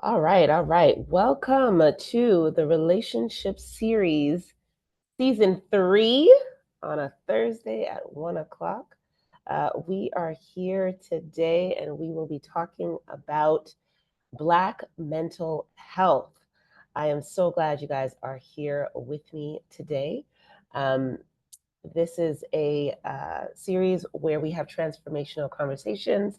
All right, all right. Welcome to the relationship series, season 3 on a Thursday at 1 o'clock. We are here today and we will be talking about Black mental health. I am so glad you guys are here with me today. Um, this is a series where we have transformational conversations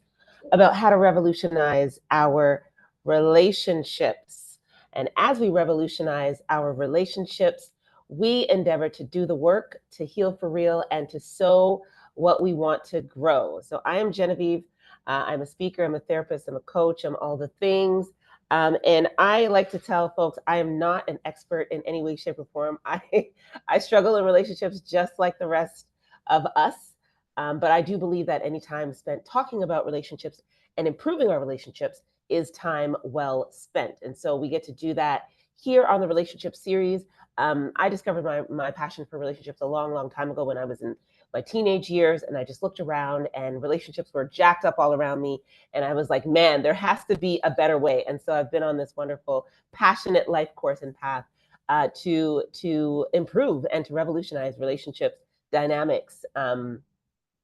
about how to revolutionize our relationships. And as we revolutionize our relationships, we endeavor to do the work, to heal for real, and to sow what we want to grow. So I am Genevieve. I'm a speaker, I'm a therapist, I'm a coach, I'm all the things. And I like to tell folks I am not an expert in any way, shape, or form. I struggle in relationships just like the rest of us. But I do believe that any time spent talking about relationships and improving our relationships is time well spent. And so we get to do that here on the relationship series. I discovered my passion for relationships a long, long time ago when I was in my teenage years, and I just looked around and relationships were jacked up all around me. And I was like, man, there has to be a better way. And so I've been on this wonderful, passionate life course and path to improve and to revolutionize relationships dynamics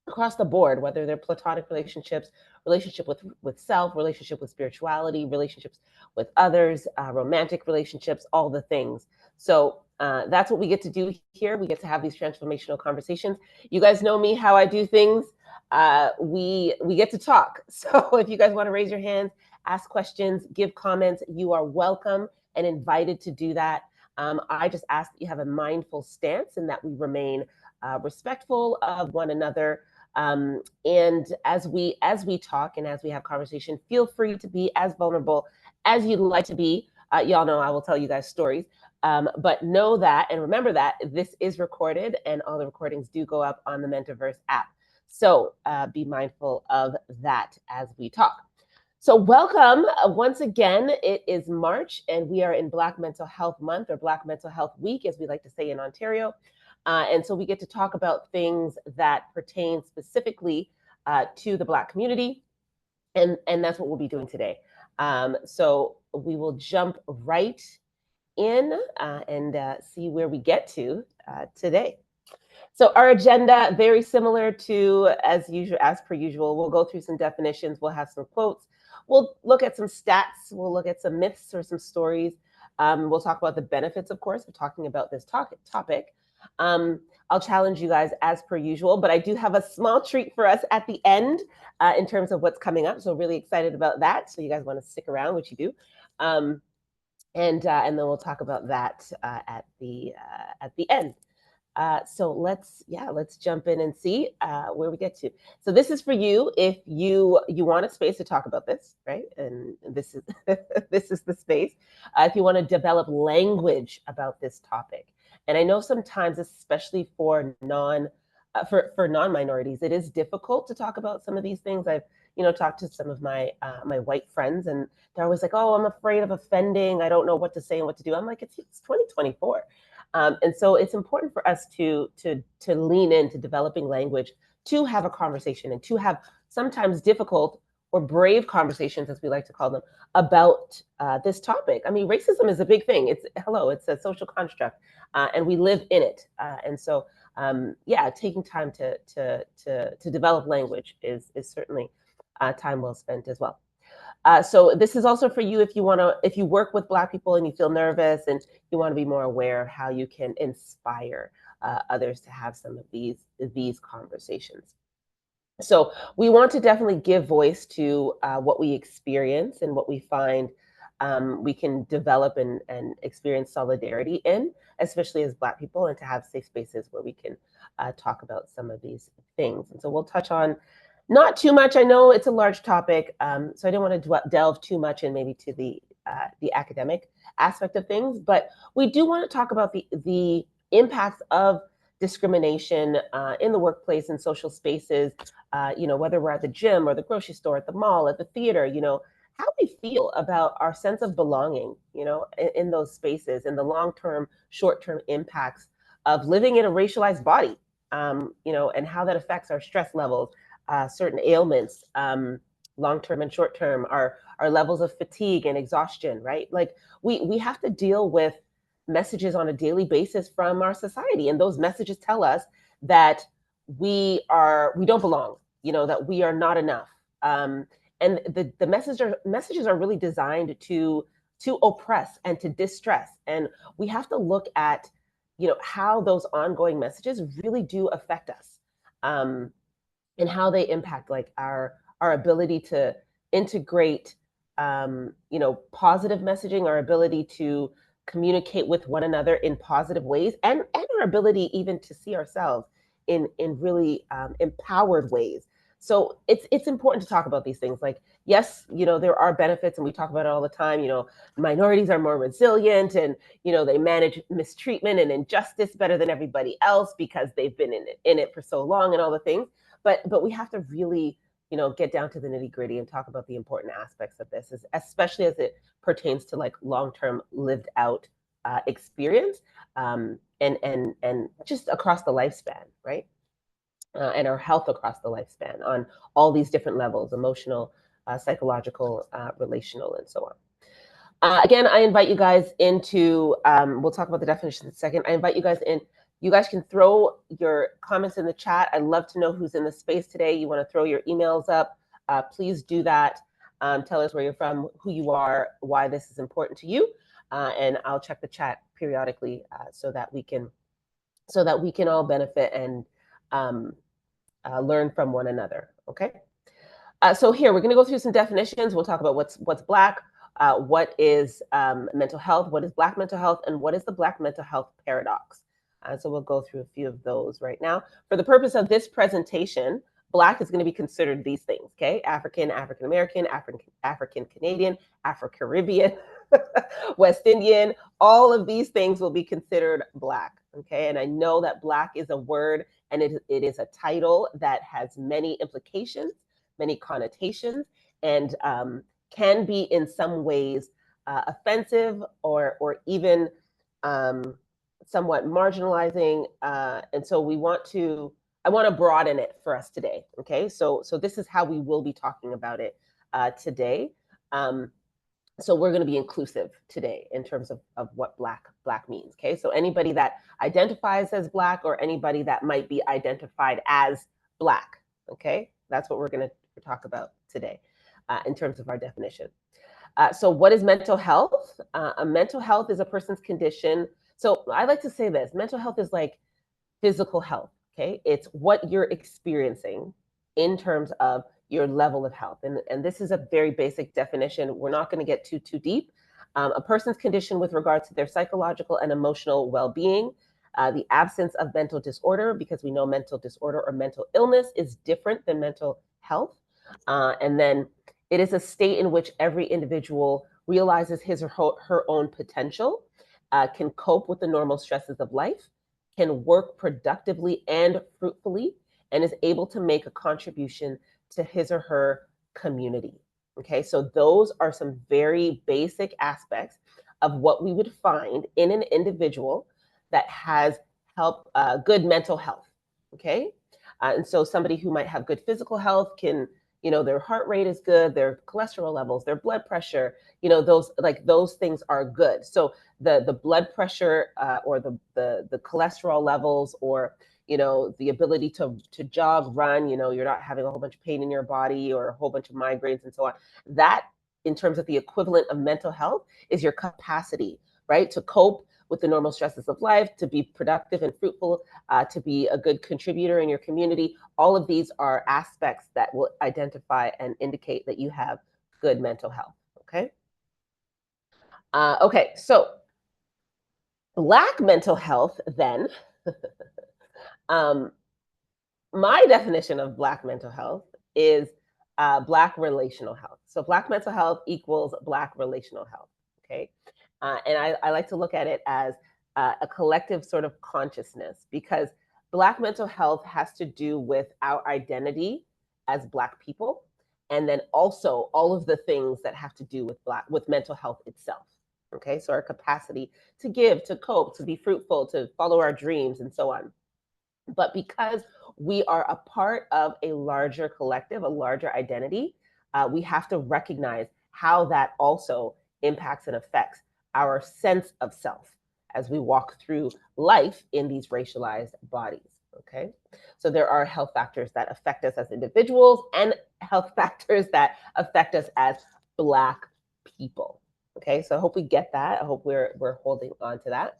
across the board, whether they're platonic relationships, relationship with self, relationship with spirituality, relationships with others, romantic relationships, all the things. So that's what we get to do here. We get to have these transformational conversations. You guys know me, how I do things. We get to talk. So if you guys want to raise your hands, ask questions, give comments, you are welcome and invited to do that. I just ask that you have a mindful stance and that we remain respectful of one another. And as we talk and as we have conversation, feel free to be as vulnerable as you'd like to be. Y'all know I will tell you guys stories. But know that and remember that this is recorded and all the recordings do go up on the Mentiverse app. So be mindful of that as we talk. So welcome once again. It is March and we are in Black Mental Health Month, or Black Mental Health Week, as we like to say in Ontario. And so we get to talk about things that pertain specifically to the Black community. And that's what we'll be doing today. So we will jump right in and see where we get to today. So our agenda, very similar to as per usual. We'll go through some definitions. We'll have some quotes. We'll look at some stats. We'll look at some myths or some stories. We'll talk about the benefits, of course, of talking about this topic. I'll challenge you guys as per usual, but I do have a small treat for us at the end in terms of what's coming up. So really excited about that. So you guys want to stick around, which you do. And then we'll talk about that at the end. So let's jump in and see where we get to. So this is for you if you want a space to talk about this, right? And this is this is the space. If you want to develop language about this topic, and I know sometimes, especially for non-minorities, it is difficult to talk about some of these things. I've talked to some of my my white friends, and they're always like, "Oh, I'm afraid of offending. I don't know what to say and what to do." I'm like, it's 2024. And so it's important for us to lean into developing language, to have a conversation, and to have sometimes difficult or brave conversations, as we like to call them, about this topic. I mean, racism is a big thing. It's a social construct, and we live in it. And so, taking time to develop language is certainly time well spent as well. So this is also for you if you work with Black people and you feel nervous and you want to be more aware of how you can inspire others to have some of these conversations. So we want to definitely give voice to what we experience and what we find we can develop and experience solidarity in, especially as Black people, and to have safe spaces where we can talk about some of these things. And so we'll touch on not too much. I know it's a large topic, so I don't want to delve too much in maybe to the academic aspect of things, but we do want to talk about the impacts of discrimination in the workplace and social spaces. Whether we're at the gym or the grocery store, at the mall, at the theater. How we feel about our sense of belonging. In those spaces, and the long-term, short-term impacts of living in a racialized body. And how that affects our stress levels, certain ailments, long-term and short-term, our levels of fatigue and exhaustion, right? Like we have to deal with messages on a daily basis from our society, and those messages tell us that we don't belong, that we are not enough. And the messages are really designed to oppress and to distress, and we have to look at how those ongoing messages really do affect us, um, and how they impact like our ability to integrate positive messaging, our ability to communicate with one another in positive ways, and our ability even to see ourselves in really empowered ways. So it's important to talk about these things. Like, yes, there are benefits, and we talk about it all the time. Minorities are more resilient, and they manage mistreatment and injustice better than everybody else because they've been in it for so long, and all the things. But we have to really get down to the nitty gritty and talk about the important aspects of this, especially as it pertains to like long-term lived out experience, and just across the lifespan, right? And our health across the lifespan on all these different levels: emotional, psychological, relational, and so on. Again, I invite you guys into, we'll talk about the definition in a second. I invite you guys in. You guys can throw your comments in the chat. I'd love to know who's in the space today. You want to throw your emails up, please do that. Tell us where you're from, who you are, why this is important to you. And I'll check the chat periodically so that we can all benefit and learn from one another. Okay. So here we're going to go through some definitions. We'll talk about what's Black, what is mental health, what is Black mental health, and what is the Black mental health paradox. So we'll go through a few of those right now. For the purpose of this presentation, Black is going to be considered these things, okay? African, African American, African Canadian, Afro-Caribbean, West Indian. All of these things will be considered Black, okay? And I know that Black is a word, and it is a title that has many implications, many connotations, and can be in some ways offensive or even somewhat marginalizing. And so I want to broaden it for us today. Okay, so this is how we will be talking about it today. So we're going to be inclusive today in terms of what Black means. Okay, so anybody that identifies as Black or anybody that might be identified as Black. Okay, that's what we're going to talk about today in terms of our definition. So what is mental health? A mental health is a person's condition. So I like to say this: mental health is like physical health. Okay, it's what you're experiencing in terms of your level of health. And this is a very basic definition. We're not going to get too deep. A person's condition with regard to their psychological and emotional well-being, the absence of mental disorder, because we know mental disorder or mental illness is different than mental health. And then it is a state in which every individual realizes his or her own potential, can cope with the normal stresses of life, can work productively and fruitfully, and is able to make a contribution to his or her community. Okay, so those are some very basic aspects of what we would find in an individual that has good mental health. Okay, and so somebody who might have good physical health can, their heart rate is good, their cholesterol levels, their blood pressure, those things are good. So the blood pressure or the cholesterol levels, or the ability to jog, run, you're not having a whole bunch of pain in your body or a whole bunch of migraines and so on. That, in terms of the equivalent of mental health, is your capacity, right, to cope with the normal stresses of life, to be productive and fruitful, to be a good contributor in your community. All of these are aspects that will identify and indicate that you have good mental health. Okay. Okay, so Black mental health then. My definition of Black mental health is Black relational health. So Black mental health equals Black relational health. Okay. And I like to look at it as a collective sort of consciousness, because Black mental health has to do with our identity as Black people, and then also all of the things that have to do with mental health itself. Okay, so our capacity to give, to cope, to be fruitful, to follow our dreams, and so on. But because we are a part of a larger collective, a larger identity, we have to recognize how that also impacts and affects our sense of self as we walk through life in these racialized bodies. Okay, so there are health factors that affect us as individuals and health factors that affect us as Black people. Okay, so I hope we get that. I hope we're holding on to that.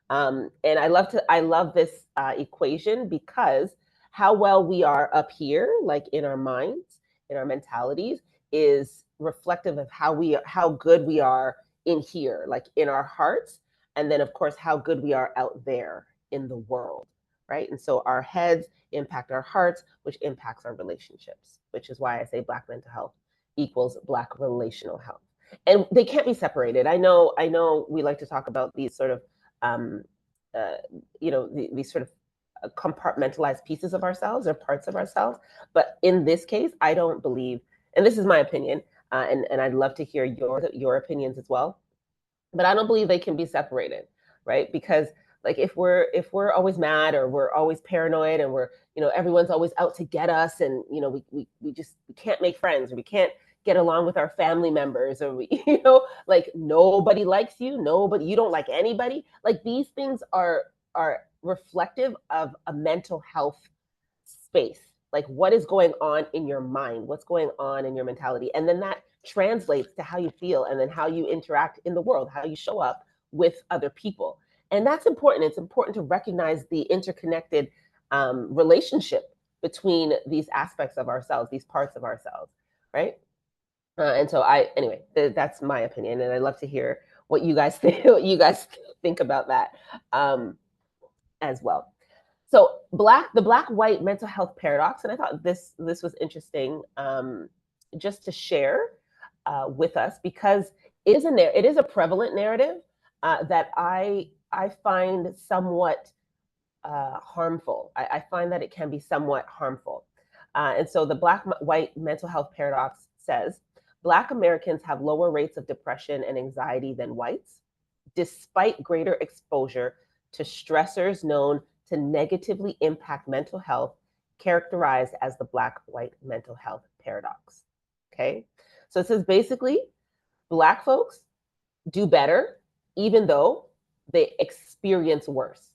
And I love this equation because how well we are up here, like in our minds, in our mentalities, is reflective of how good we are in here, like in our hearts, and then of course how good we are out there in the world, right? And so our heads impact our hearts, which impacts our relationships, which is why I say Black mental health equals Black relational health, and they can't be separated. I know we like to talk about these sort of um, uh, these sort of compartmentalized pieces of ourselves or parts of ourselves. But in this case, I don't believe, and this is my opinion, and I'd love to hear your opinions as well. But I don't believe they can be separated, right? Because like if we're always mad or we're always paranoid and we're everyone's always out to get us, and we can't make friends, or we can't get along with our family members, or we like nobody likes you, nobody, you don't like anybody, like these things are reflective of a mental health space, like what is going on in your mind, what's going on in your mentality, and then that translates to how you feel and then how you interact in the world, how you show up with other people. And that's important. It's important to recognize the interconnected relationship between these aspects of ourselves, these parts of ourselves, right? And so anyway, that's my opinion, and I'd love to hear what you guys think, about that as well. So the black white mental health paradox, and I thought this was interesting, just to share with us, because it is a prevalent narrative that I find somewhat harmful. I find that it can be somewhat harmful. And so the Black white mental health paradox says Black Americans have lower rates of depression and anxiety than whites, despite greater exposure to stressors known to negatively impact mental health, characterized as the Black white mental health paradox. Okay. So it says basically, Black folks do better, even though they experience worse.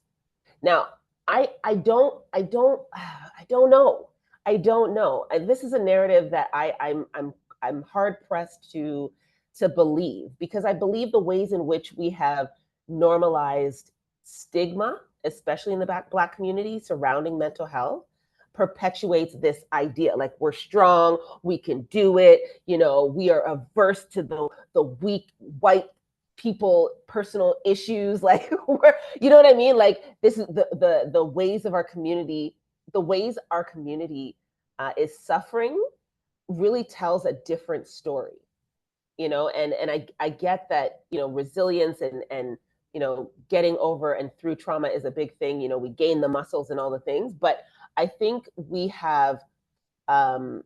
Now, I don't know. I don't know. And this is a narrative that I'm hard pressed to believe, because I believe the ways in which we have normalized stigma, especially in the Black community surrounding mental health, perpetuates this idea like we're strong, we can do it, we are averse to the weak white people personal issues, like you know what I mean, like this is the ways of our community, the ways our community is suffering really tells a different story, and I get that, resilience and getting over and through trauma is a big thing, we gain the muscles and all the things, but I think we have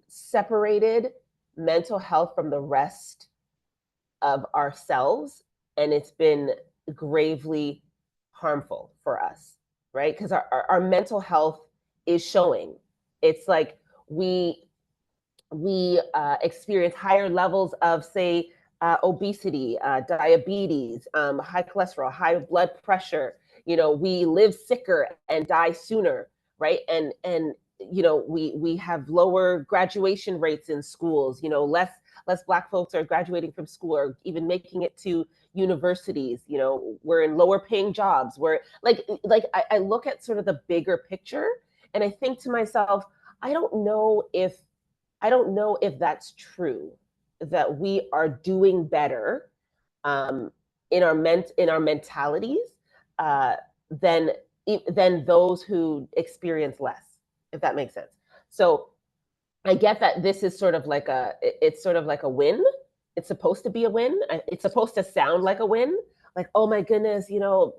separated mental health from the rest of ourselves, and it's been gravely harmful for us, right? Because our mental health is showing. It's like we experience higher levels of, say, obesity, diabetes, high cholesterol, high blood pressure. We live sicker and die sooner, right? And we have lower graduation rates in schools. Less Black folks are graduating from school or even making it to universities. We're in lower paying jobs. We're I look at sort of the bigger picture, and I think to myself, I don't know if that's true, that we are doing better in our mentalities uh, than those who experience less, if that makes sense. So I get that this is sort of like it's sort of like a win. It's supposed to be a win. It's supposed to sound like a win. Like, oh my goodness,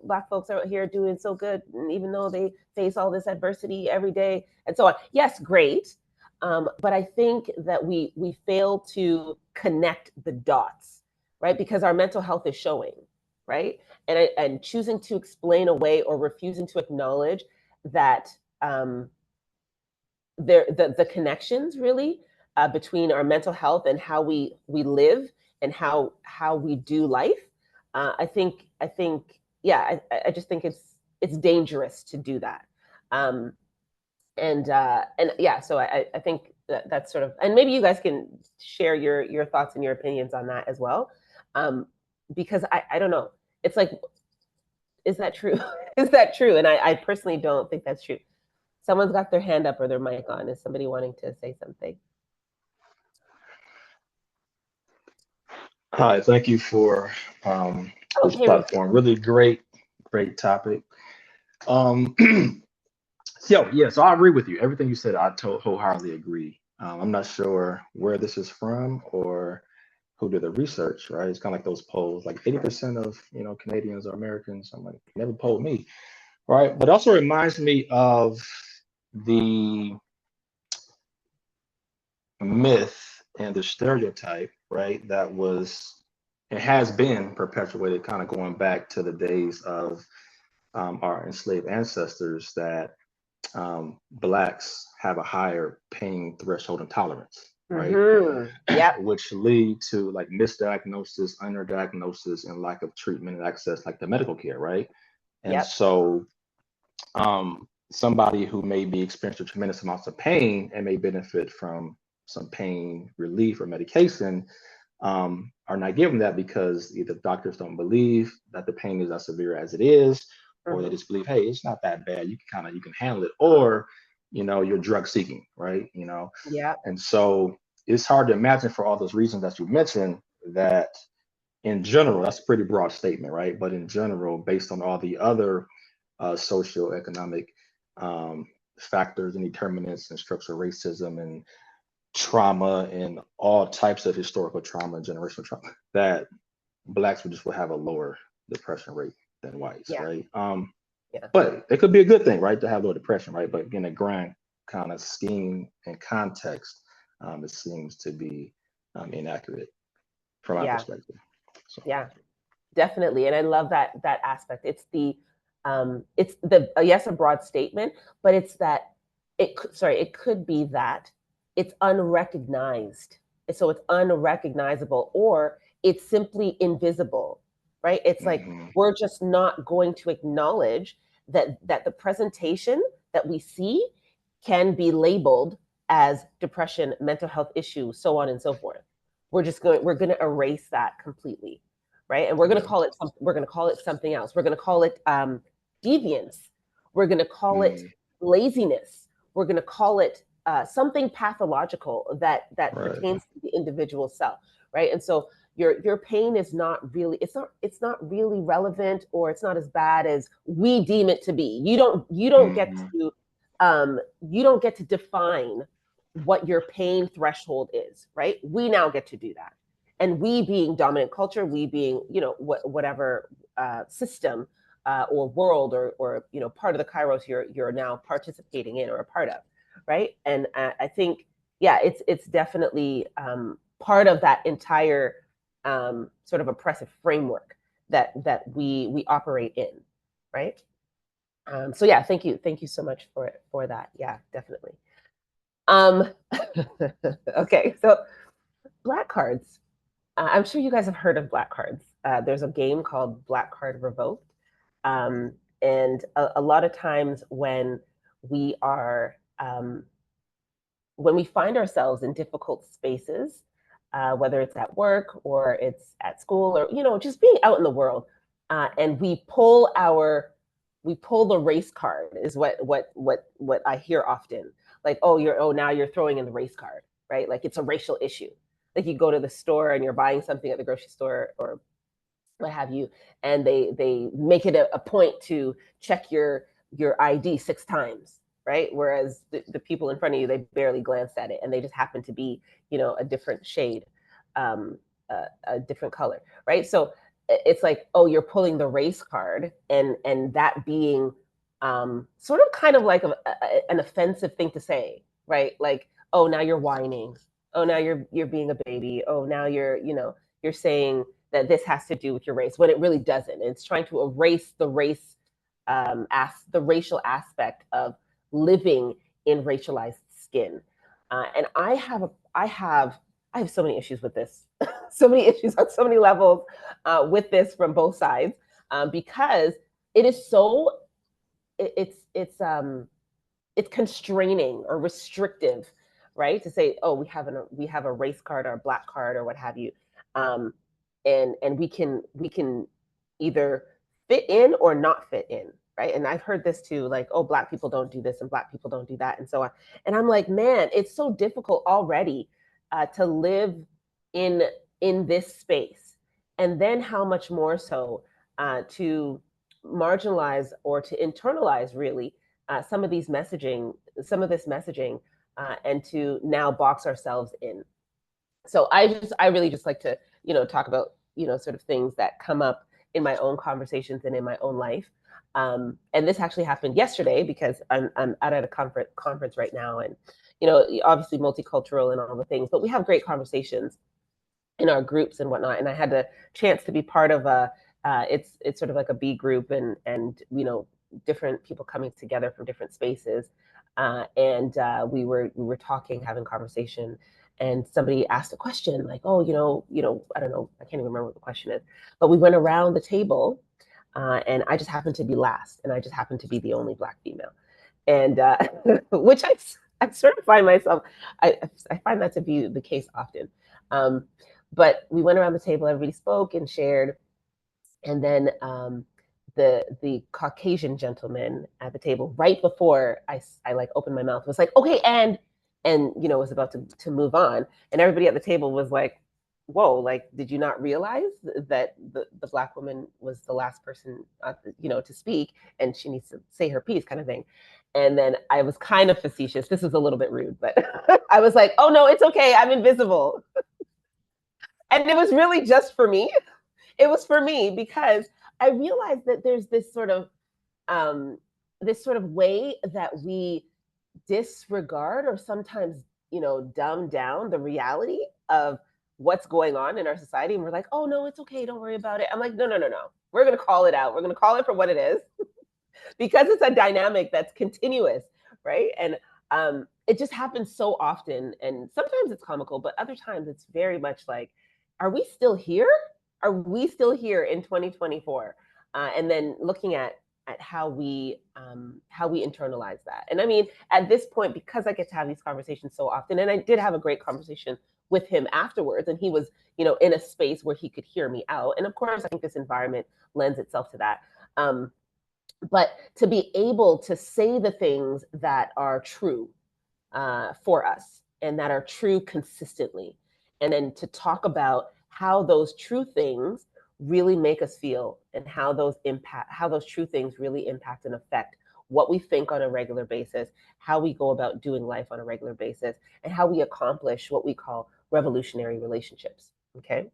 Black folks are out here doing so good, even though they face all this adversity every day and so on. Yes, great. But I think that we fail to connect the dots, right? Because our mental health is showing, right? And choosing to explain away or refusing to acknowledge that the connections really between our mental health and how we live and how we do life. I think yeah, I just think it's dangerous to do that. Um, and yeah, so I think that's sort of, and maybe you guys can share your thoughts and your opinions on that as well, because I don't know, it's like, is that true? Is that true? And I personally don't think that's true. Someone's got their hand up or their mic on. Is somebody wanting to say something? Hi, thank you for Oh, this hey, Rick. platform. Really great topic. Um, so I agree with you. Everything you said, wholeheartedly agree. I'm not sure where this is from or who did the research, right? It's kind of like those polls, like 80% of Canadians are Americans. I'm like, never polled me, right? But it also reminds me of the myth and the stereotype, right? It has been perpetuated, kind of going back to the days of our enslaved ancestors, that blacks have a higher pain threshold and tolerance, right? Yep. Which lead to like misdiagnosis, underdiagnosis, and lack of treatment and access, like the medical care, right? And Yep. so somebody who may be experiencing tremendous amounts of pain and may benefit from some pain relief or medication are not given that because either doctors don't believe that the pain is as severe as it is, or they Mm-hmm. just believe, hey, it's not that bad. You can handle it, or you're drug seeking, right? Yep. And so it's hard to imagine, for all those reasons that you mentioned, that in general, that's a pretty broad statement, right? But in general, based on all the other socioeconomic um, factors and determinants and structural racism and trauma and all types of historical trauma and generational trauma, that blacks would have a lower depression rate than whites, Yeah. right? Yeah. But it could be a good thing, right, to have low depression, right? But in a grand kind of scheme and context, it seems to be inaccurate from my Yeah. perspective. So, Yeah. Definitely. And I love that aspect. It's the yes, a broad statement, but it's that it could be that it's unrecognized. So it's unrecognizable, or it's simply invisible, right? It's like mhm, we're just not going to acknowledge that the presentation that we see can be labeled as depression, mental health issue, so on and so forth. We're going to erase that completely, right? And yeah, we're going to call it something else. We're going to call it deviance. We're going to call it mm, laziness. We're going to call it something pathological that right, pertains to the individual self, right? And so your pain is not really, it's not really relevant, or it's not as bad as we deem it to be. mhm, You don't get to define what your pain threshold is, right? We now get to do that. And we being dominant culture, we being, whatever system or world, or part of the kairos you're now participating in or a part of, right? And I think, yeah, it's definitely part of that entire sort of oppressive framework that we operate in, right? So yeah, thank you so much for that. Yeah, definitely. Um, okay, so black cards. I'm sure you guys have heard of black cards. There's a game called Black Card Revoked, um, and a lot of times we are when we find ourselves in difficult spaces, whether it's at work or it's at school, or just being out in the world, and we pull the race card, is what I hear often. Like, now you're throwing in the race card, right? Like it's a racial issue. Like you go to the store and you're buying something at the grocery store or what have you, and they make it a point to check your ID 6 times, right? Whereas the people in front of you, they barely glanced at it, and they just happen to be, a different shade, a different color, right? So it's like, oh, you're pulling the race card, and that being sort of kind of like an offensive thing to say, right? Like, oh, now you're whining. Oh, now you're being a baby. Oh, now you're saying that this has to do with your race when it really doesn't. It's trying to erase the racial aspect of living in racialized skin. And I have so many issues with this, so many issues on so many levels with this from both sides, because it is so it's constraining or restrictive, right? To say, oh, we have a race card or a black card or what have you, um, and we can either fit in or not fit in, right? And I've heard this too, like, oh, black people don't do this and black people don't do that, and so on. And I'm like, man, it's so difficult already to live in in this space, and then how much more so to marginalize or to internalize really some of these messaging, some of this messaging, and to now box ourselves in. So I really just like to, talk about, sort of things that come up in my own conversations and in my own life. And this actually happened yesterday because I'm out at a conference right now, and obviously multicultural and all the things, but we have great conversations in our groups and whatnot. And I had the chance to be part of it's sort of like a B group, and different people coming together from different spaces, and we were talking, having conversation, and somebody asked a question like, oh, I don't know, I can't even remember what the question is, but we went around the table, and I just happened to be last, and I just happened to be the only black female, and which I sort of find myself, I find that to be the case often. Um, but we went around the table, everybody spoke and shared, and then the Caucasian gentleman at the table, right before I like opened my mouth, was like, okay, and was about to move on, and everybody at the table was like, whoa, like, did you not realize that the black woman was the last person to speak, and she needs to say her piece, kind of thing. And then I was kind of facetious. This was a little bit rude, but I was like, oh no, it's okay, I'm invisible. And it was really just for me. It was for me because I realized that there's um, this sort of way that we disregard or sometimes dumb down the reality of what's going on in our society, and we're like, oh no, it's okay, don't worry about it. I'm like, no, no, no, no, we're going to call it out, we're going to call it for what it is, because it's a dynamic that's continuous, right? And it just happens so often, and sometimes it's comical, but other times it's very much like, are we still here? Are we still here in 2024? And then looking at how we internalize that. And I mean, at this point, because I get to have these conversations so often, and I did have a great conversation with him afterwards, and he was, in a space where he could hear me out. And of course, I think this environment lends itself to that. But to be able to say the things that are true for us and that are true consistently, and then to talk about how those true things really make us feel, and how those true things really impact and affect what we think on a regular basis, how we go about doing life on a regular basis, and how we accomplish what we call revolutionary relationships. Okay.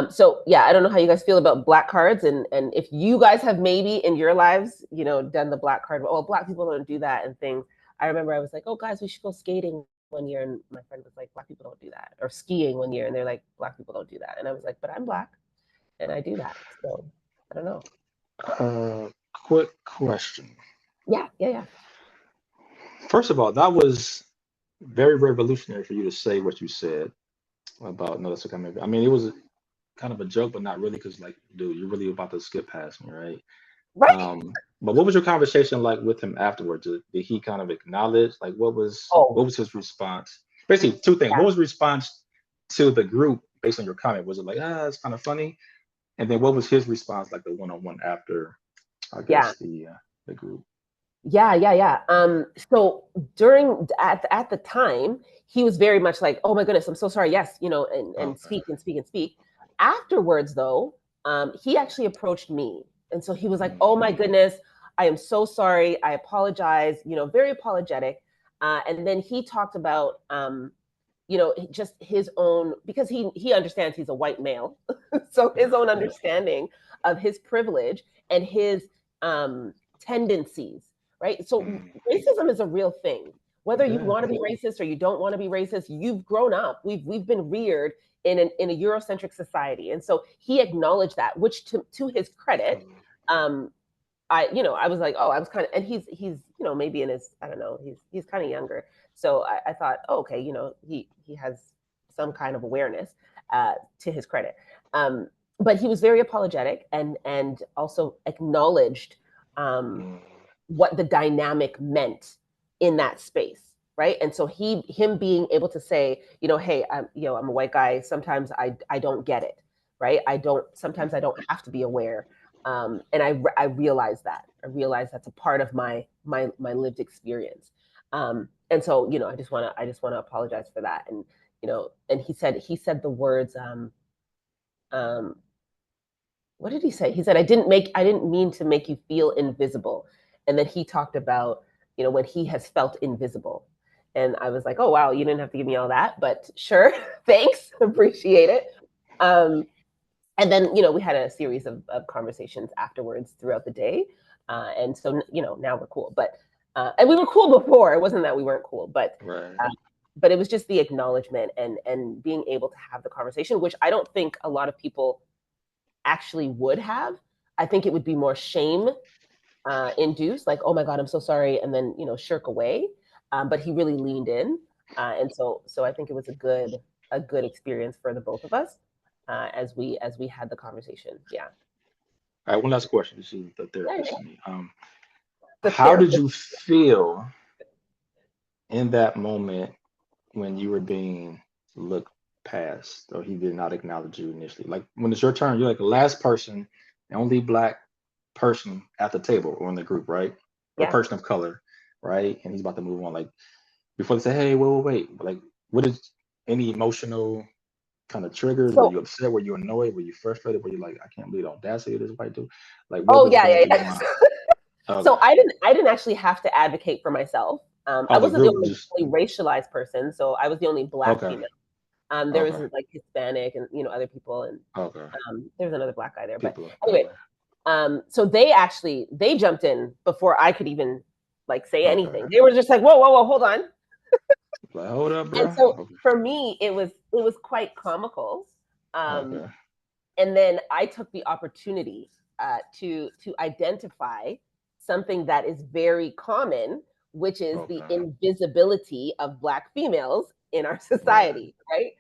So yeah, I don't know how you guys feel about black cards, and if you guys have maybe in your lives, done the black card. Oh, black people don't do that and things. I remember I was like, oh guys, we should go skating one year, and my friend was like, black people don't do that, or skiing one year, and they're like, black people don't do that, and I was like, but I'm black and I do that. So I don't know. Quick question. Yeah, yeah, yeah. First of all, that was very revolutionary for you to say what you said about no, that's okay. I mean, it was kind of a joke, but not really, because like, dude, you're really about to skip past me, right? Right. But what was your conversation like with him afterwards? Did he kind of acknowledge, like, what Oh, was his response? Basically, two things. yeah, What was the response to the group based on your comment? Was it like, it's kind of funny? And then what was his response, like the one-on-one after, I yeah. guess, the group? Yeah, yeah, yeah. So at the time, he was very much like, "Oh my goodness, I'm so sorry." Yes, and Okay. speak and speak and speak. Afterwards, though, he actually approached me, and so he was like, "Oh my Mm, goodness, I am so sorry. I apologize." Very apologetic. And then he talked about, just his own, because he understands he's a white male, so his own right. understanding of his privilege and his tendencies, right? So Mm, racism is a real thing. Whether you yeah. want to be racist or you don't want to be racist, you've grown up. We've been reared in a Eurocentric society, and so he acknowledged that, which to his credit, Totally. um, I was like, oh, I was kind of, and he's maybe in his, I don't know, he's kind of younger. So I thought, oh, okay, he has some kind of awareness, to his credit. But he was very apologetic and also acknowledged Mm. what the dynamic meant in that space, right? And so him being able to say, hey, I'm a white guy. Sometimes I don't get it, right? Sometimes I don't have to be aware. And I realize that. I realize that's a part of my lived experience. And so, I just want to apologize for that. And, and he said the words, um, what did he say? He said, I didn't mean to make you feel invisible. And then he talked about, when he has felt invisible. And I was like, oh, wow, you didn't have to give me all that, but sure. Thanks. Appreciate it. Um, and then, we had a series of conversations afterwards throughout the day. And so, now we're cool, and we were cool before. It wasn't that we weren't cool, Right. but it was just the acknowledgement and being able to have the conversation, which I don't think a lot of people actually would have. I think it would be more shame induced, like, oh my God, I'm so sorry, and then shirk away. But he really leaned in, and so I think it was a good experience for the both of us, as we had the conversation. Yeah. All right, one last question. This is the Yeah, therapist yeah. in me. The How did therapist. you feel in that moment when you were being looked past or he did not acknowledge you initially? Like when it's your turn, you're like the last person, the only black person at the table or in the group, right? Or Yeah. person of color, right? And he's about to move on. Like before they say, hey, wait. Like, what is any emotional kind of triggers? Were So, you upset? Were you annoyed? Were you frustrated? Were you like, I can't believe the audacity of this white dude? Like, what oh was yeah, going yeah, through your yeah. mind? So Okay. I didn't actually have to advocate for myself. I Oh, the wasn't the group was just only racialized person, so I was the only black okay. female. There was Okay. like Hispanic and other people, and Okay. there was another black guy there. But People. anyway, Okay. so they jumped in before I could even like say Okay. anything. They were just like, whoa, whoa, whoa, hold on. Like, hold up, And bro. so Okay. for me, it was quite comical. Um, Okay. and then I took the opportunity to identify something that is very common, which is the Okay. invisibility of Black females in our Right. society, right?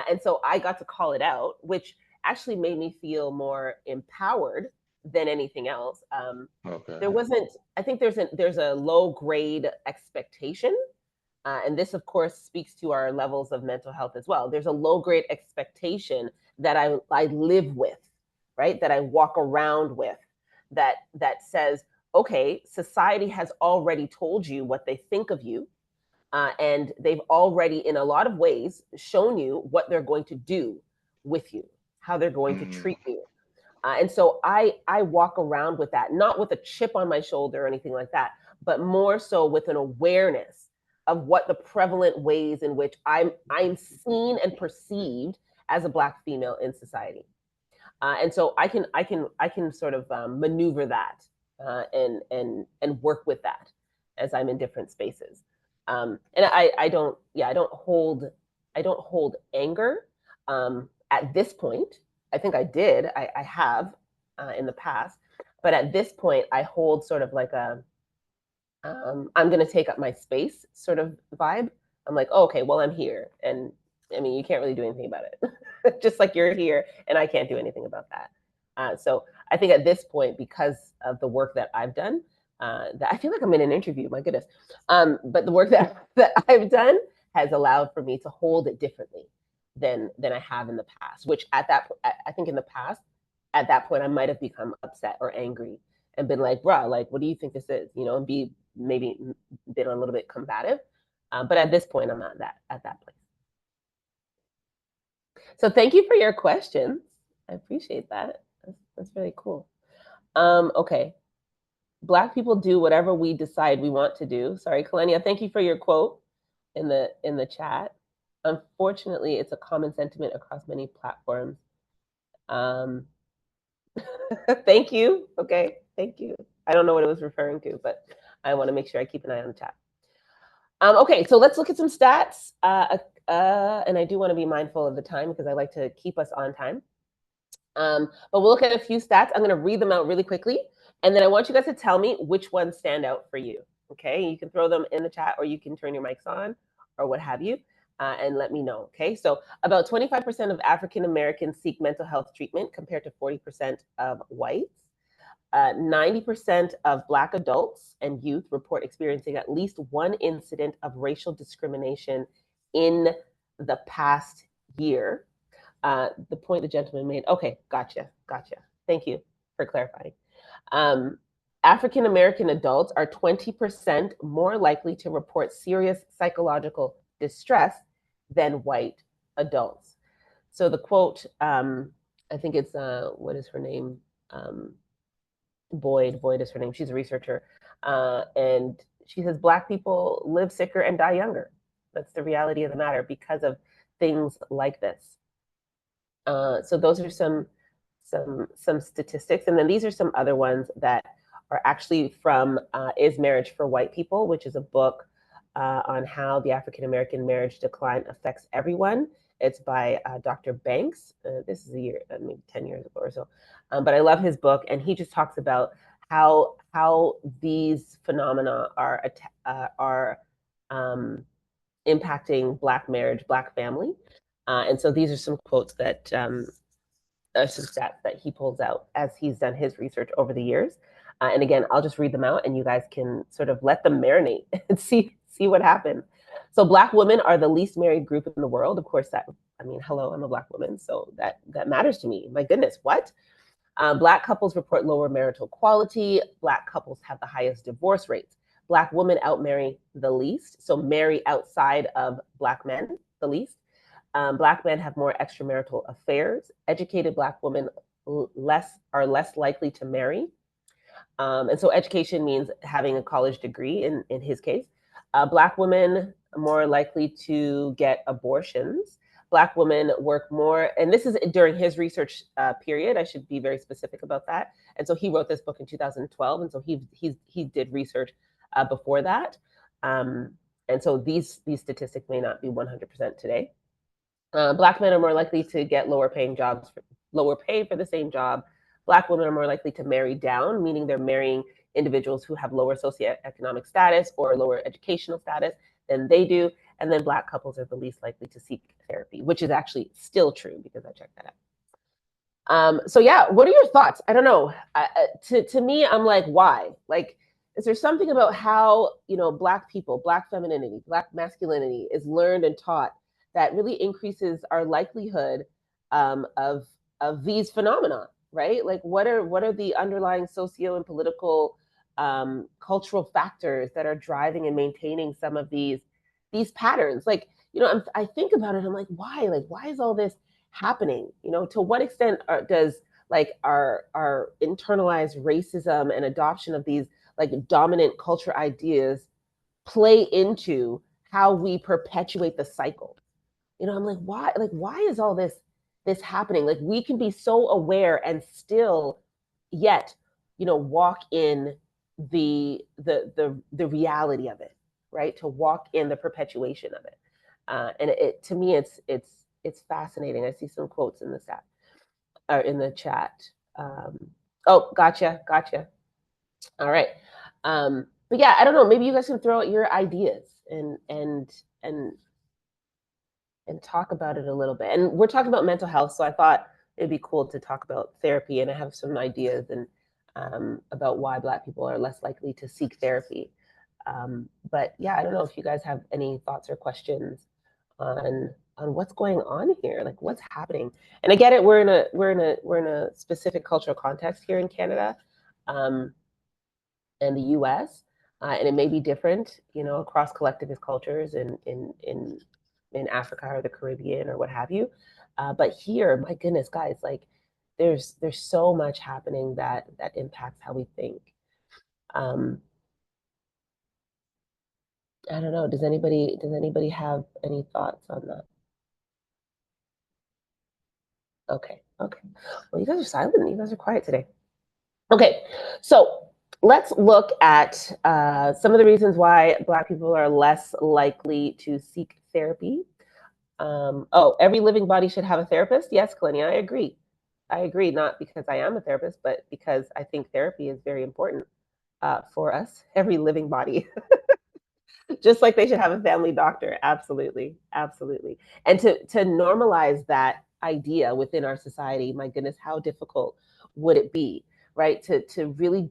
And so I got to call it out, which actually made me feel more empowered than anything else. Okay. There wasn't. I think there's a low grade expectation, and this, of course, speaks to our levels of mental health as well. There's a low grade expectation that I live with, right? That I walk around with, that says, okay, society has already told you what they think of you, and they've already, in a lot of ways, shown you what they're going to do with you, how they're going to Mm, treat you. And so I walk around with that, not with a chip on my shoulder or anything like that, but more so with an awareness of what the prevalent ways in which I'm seen and perceived as a Black female in society. And so I can sort of maneuver that, and work with that as I'm in different spaces. And I don't hold anger at this point. I think I did. I have in the past, but at this point, I hold sort of like a I'm going to take up my space sort of vibe. I'm like, oh, okay, well, I'm here. And I mean, you can't really do anything about it. Just like you're here and I can't do anything about that. So I think at this point, because of the work that I've done, that I feel like I'm in an interview, my goodness. But the work that I've done has allowed for me to hold it differently than I have in the past, which I think in the past, at that point, I might have become upset or angry and been like, bruh, like, what do you think this is? And be maybe been a little bit combative. But at this point, I'm not at that place. So thank you for your questions. I appreciate that. That's really cool. Okay. Black people do whatever we decide we want to do. Sorry, Kalenia, thank you for your quote in the chat. Unfortunately, it's a common sentiment across many platforms. Um, thank you. Okay, thank you. I don't know what it was referring to, but I want to make sure I keep an eye on the chat. Okay, so let's look at some stats. And I do want to be mindful of the time because I like to keep us on time. But we'll look at a few stats. I'm going to read them out really quickly. And then I want you guys to tell me which ones stand out for you. Okay, you can throw them in the chat or you can turn your mics on or what have you. and let me know. Okay, so about 25% of African Americans seek mental health treatment compared to 40% of whites. 90% of Black adults and youth report experiencing at least one incident of racial discrimination in the past year. The point the gentleman made. Okay, gotcha. Thank you for clarifying. Um, African American adults are 20% more likely to report serious psychological distress than white adults. So the quote, I think it's, what is her name? Boyd is her name. She's a researcher. And she says, Black people live sicker and die younger. That's the reality of the matter because of things like this. So those are some statistics, and then these are some other ones that are actually from Is Marriage for White People, which is a book on how the African American marriage decline affects everyone. It's by Dr. Banks. This is a year, maybe 10 years ago or so, but I love his book, and he just talks about how these phenomena are impacting Black marriage, Black family. And so these are some quotes that some stats that he pulls out as he's done his research over the years. And again, I'll just read them out, and you guys can sort of let them marinate and see what happens. So Black women are the least married group in the world. Of course, hello, I'm a Black woman, so that matters to me. My goodness, what? Black couples report lower marital quality. Black couples have the highest divorce rates. Black women outmarry the least, so marry outside of Black men the least. Black men have more extramarital affairs. Educated Black women are less likely to marry. And so education means having a college degree in his case. Black women are more likely to get abortions. Black women work more, and this is during his research period. I should be very specific about that. And so he wrote this book in 2012, and so he did research before that. And so these statistics may not be 100% today. Black men are more likely to get lower pay for the same job. Black women are more likely to marry down, meaning they're marrying individuals who have lower socioeconomic status or lower educational status than they do. And then Black couples are the least likely to seek therapy, which is actually still true because I checked that out. So yeah, what are your thoughts? I don't know. To me, I'm like, why? Like, is there something about how, Black people, Black femininity, Black masculinity is learned and taught that really increases our likelihood of these phenomena, right? Like, what are the underlying socio and political cultural factors that are driving and maintaining some of these patterns? Like, I think about it. I'm like, why? Like, why is all this happening? To what extent does like our internalized racism and adoption of these like dominant culture ideas play into how we perpetuate the cycle? I'm like, why? Like, why is all this happening? Like, we can be so aware and still, yet, walk in the reality of it, right? To walk in the perpetuation of it, and it to me, it's fascinating. I see some quotes in the chat or in the chat. Oh, gotcha. All right. But yeah, I don't know. Maybe you guys can throw out your ideas and talk about it a little bit. And we're talking about mental health, so I thought it'd be cool to talk about therapy, and I have some ideas and about why Black people are less likely to seek therapy. But yeah, I don't know if you guys have any thoughts or questions on what's going on here, like what's happening. And I get it, we're in a specific cultural context here in Canada and the U.S. And it may be different, across collectivist cultures in Africa or the Caribbean or what have you. But here, my goodness, guys, like there's so much happening that impacts how we think. I don't know. Does anybody have any thoughts on that? Okay. Well, you guys are silent. You guys are quiet today. Okay, so let's look at some of the reasons why Black people are less likely to seek therapy. Every living body should have a therapist. Yes, Clinia, I agree. Not because I am a therapist, but because I think therapy is very important for us, every living body. Just like they should have a family doctor. Absolutely. Absolutely. And to normalize that idea within our society, my goodness, how difficult would it be, right? To really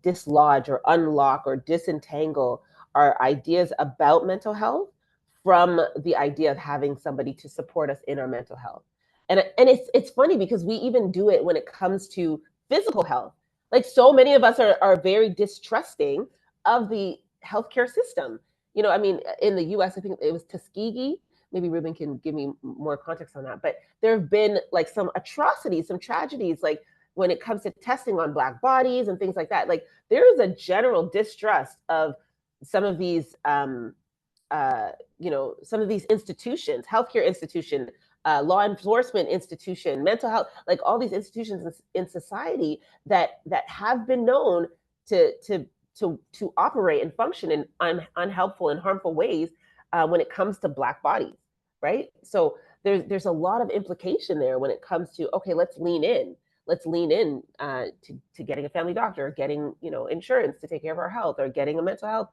dislodge or unlock or disentangle our ideas about mental health from the idea of having somebody to support us in our mental health. And it's funny because we even do it when it comes to physical health. Like so many of us are very distrusting of the healthcare system. You know, I mean, in the US, I think it was Tuskegee. Maybe Ruben can give me more context on that. But there have been like some atrocities, some tragedies, like when it comes to testing on Black bodies and things like that. Like there is a general distrust of some of these, some of these institutions, healthcare institution, law enforcement institution, mental health, like all these institutions in society that have been known to operate and function in unhelpful and harmful ways when it comes to Black bodies, right? So there's a lot of implication there when it comes to, okay, let's lean in. Let's lean in to getting a family doctor, or getting insurance to take care of our health, or getting a mental health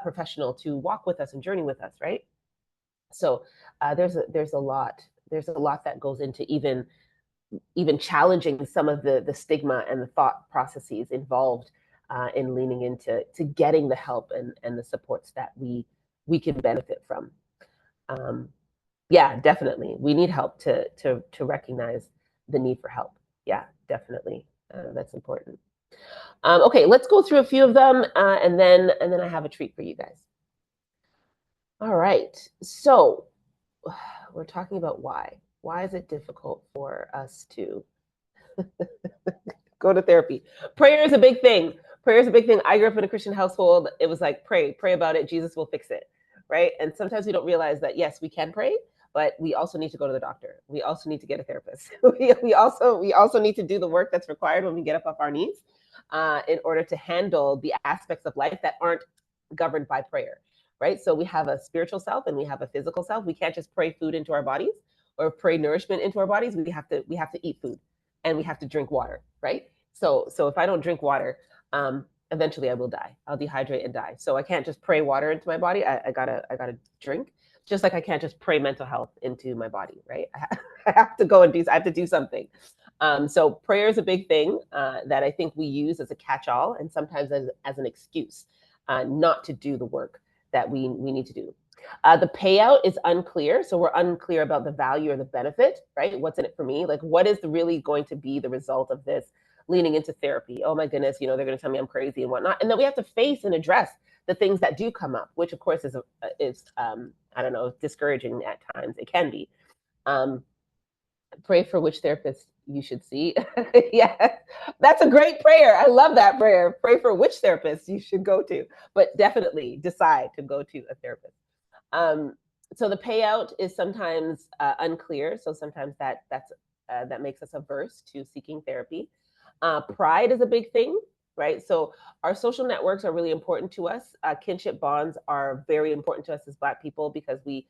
professional to walk with us and journey with us, right? So there's a lot that goes into even challenging some of the stigma and the thought processes involved in leaning into getting the help and the supports that we can benefit from. Um, yeah, definitely, we need help to recognize the need for help. Yeah, definitely, that's important. Okay, let's go through a few of them, and then I have a treat for you guys. All right, so we're talking about why. Why is it difficult for us to go to therapy? Prayer is a big thing. Prayer is a big thing. I grew up in a Christian household. It was like pray about it. Jesus will fix it, right? And sometimes we don't realize that yes, we can pray, but we also need to go to the doctor. We also need to get a therapist. we also need to do the work that's required when we get up off our knees, in order to handle the aspects of life that aren't governed by prayer, right? So we have a spiritual self and we have a physical self. We can't just pray food into our bodies or pray nourishment into our bodies. We have to eat food and we have to drink water, right? So if I don't drink water, eventually I will die. I'll dehydrate and die. So I can't just pray water into my body. I gotta drink. Just like I can't just pray mental health into my body, right? I have to go and do. I have to do something. So prayer is a big thing that I think we use as a catch-all and sometimes as an excuse not to do the work that we need to do. The payout is unclear. So we're unclear about the value or the benefit, right? What's in it for me? Like, what is really going to be the result of this leaning into therapy? Oh my goodness, they're going to tell me I'm crazy and whatnot. And then we have to face and address the things that do come up, which of course is I don't know, discouraging at times. It can be. Pray for which therapist you should see. Yeah, that's a great prayer. I love that prayer. Pray for which therapist you should go to, but definitely decide to go to a therapist. Um, so the payout is sometimes unclear. So sometimes that makes us averse to seeking therapy. Pride is a big thing, right? So our social networks are really important to us. Kinship bonds are very important to us as Black people because we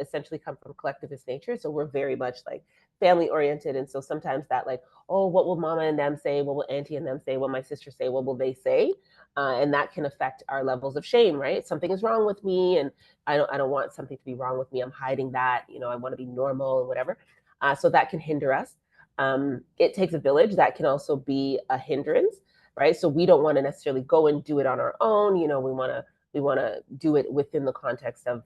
essentially come from collectivist nature. So we're very much like family oriented. And so sometimes that like, oh, what will mama and them say? What will auntie and them say? What will my sister say? What will they say? And that can affect our levels of shame, right? Something is wrong with me, and I don't want something to be wrong with me. I'm hiding that. I want to be normal and whatever. So that can hinder us. It takes a village. That can also be a hindrance, right? So we don't want to necessarily go and do it on our own. We want to do it within the context of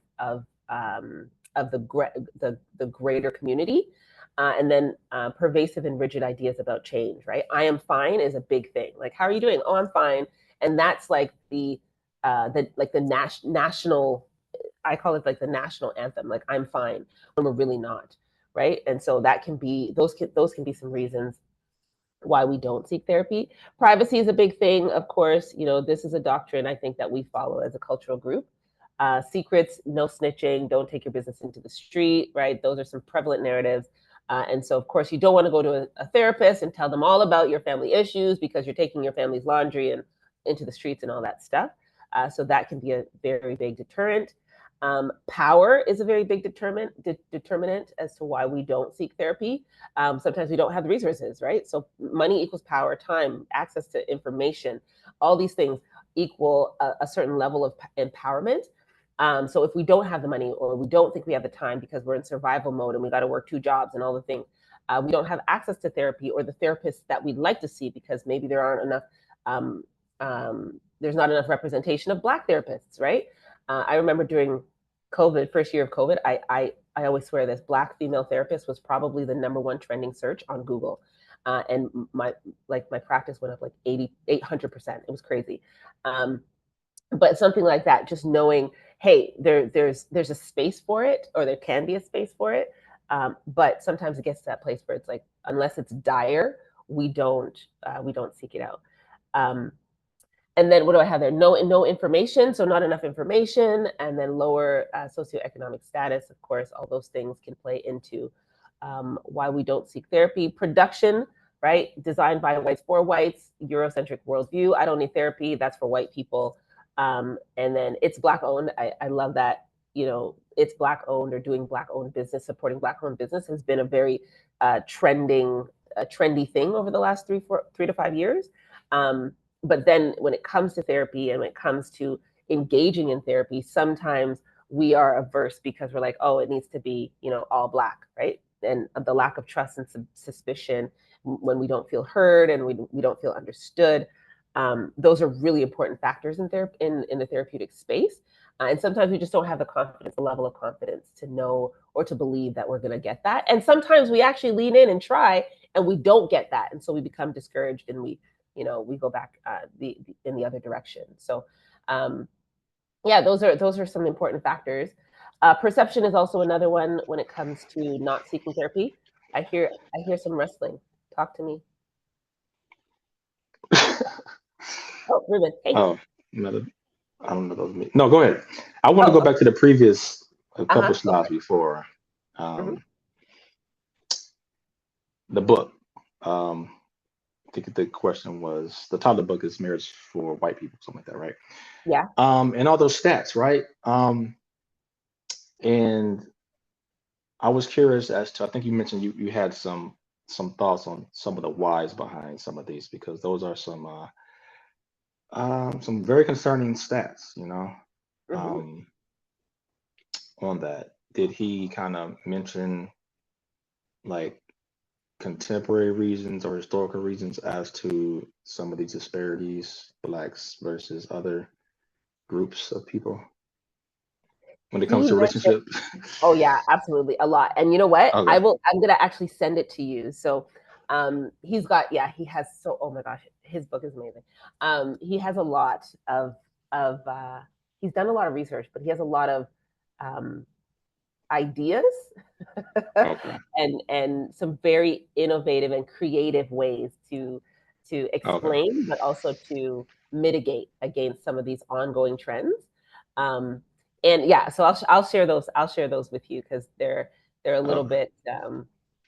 the greater community. And then pervasive and rigid ideas about change, right? I am fine is a big thing. Like, how are you doing? Oh, I'm fine. And that's like the national, I call it like the national anthem. Like, I'm fine when we're really not, right? And so that can be those can be some reasons why we don't seek therapy. Privacy is a big thing, of course. This is a doctrine I think that we follow as a cultural group. Secrets, no snitching, don't take your business into the street, right? Those are some prevalent narratives. And so, of course, you don't want to go to a therapist and tell them all about your family issues because you're taking your family's laundry and into the streets and all that stuff. So that can be a very big deterrent. Power is a very big determinant as to why we don't seek therapy. Sometimes we don't have the resources, right? So money equals power, time, access to information, all these things. equal a certain level of empowerment. So if we don't have the money, or we don't think we have the time because we're in survival mode and we got to work 2 jobs and all the things, we don't have access to therapy or the therapists that we'd like to see, because maybe there aren't enough, there's not enough representation of Black therapists, right? I remember during COVID, first year of COVID, I always swear this: Black female therapist was probably the #1 trending search on Google. And my practice went up like 800%. It was crazy. But something like that, just knowing, hey, there's a space for it, or there can be a space for it. But sometimes it gets to that place where it's like, unless it's dire, we don't seek it out. And then what do I have there? No information, so not enough information, and then lower socioeconomic status. Of course, all those things can play into why we don't seek therapy. Production, right? Designed by whites for whites, Eurocentric worldview. I don't need therapy. That's for white people. And then it's Black owned. I love that. It's Black owned, or doing Black owned business, supporting Black owned business has been a very trendy thing over the last 3 to 5 years. But then when it comes to therapy, and when it comes to engaging in therapy, sometimes we are averse because we're like, oh, it needs to be, all Black, right? And the lack of trust and suspicion, when we don't feel heard and we don't feel understood. Those are really important factors in the therapeutic space. And sometimes we just don't have the level of confidence to know or to believe that we're going to get that. And sometimes we actually lean in and try, and we don't get that. And so we become discouraged, and we go back in the other direction. So, yeah, those are some important factors. Perception is also another one when it comes to not seeking therapy. I hear some wrestling. Talk to me. Oh, Ruben, hey. Oh, I don't know those. No, go ahead. I want to go back to the previous couple slides before the book. I think the question was, the title of the book is Marriage for White People, something like that, right? Yeah. And all those stats, right? And I was curious as to, I think you mentioned you had some thoughts on some of the whys behind some of these, because those are some very concerning stats, on that. Did he kind of mention like contemporary reasons or historical reasons as to some of these disparities, Blacks versus other groups of people, when it comes to relationships? Oh yeah, absolutely, a lot. And you know what? Okay. I'm gonna actually send it to you. So he has oh my gosh, his book is amazing. He has a lot of he's done a lot of research, but he has a lot of ideas Okay. and some very innovative and creative ways to explain, but also to mitigate against some of these ongoing trends. And yeah, so I'll share those. I'll share those with you, because they're a little bit